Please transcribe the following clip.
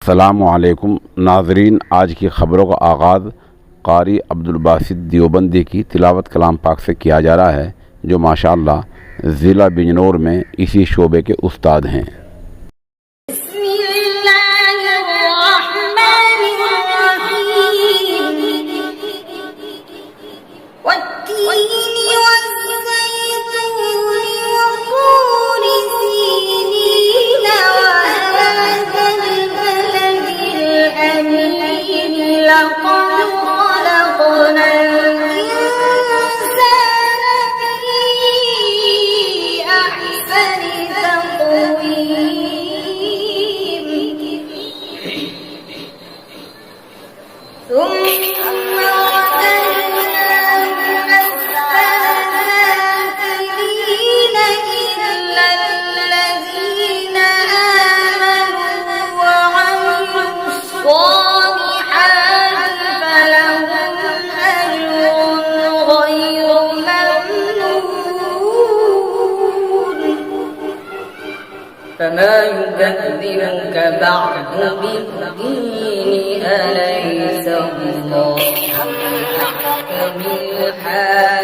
अस्सलामुअलैकुम नाज़रीन, आज की ख़बरों का आगाज़ क़ारी अब्दुल बासित देवबंदी की तिलावत कलाम पाक से किया जा रहा है, जो माशाअल्लाह ज़िला बिजनौर में इसी शोबे के उस्ताद हैं। فما يكذبك بعد بالدين أليس الله أحكم الحاكمين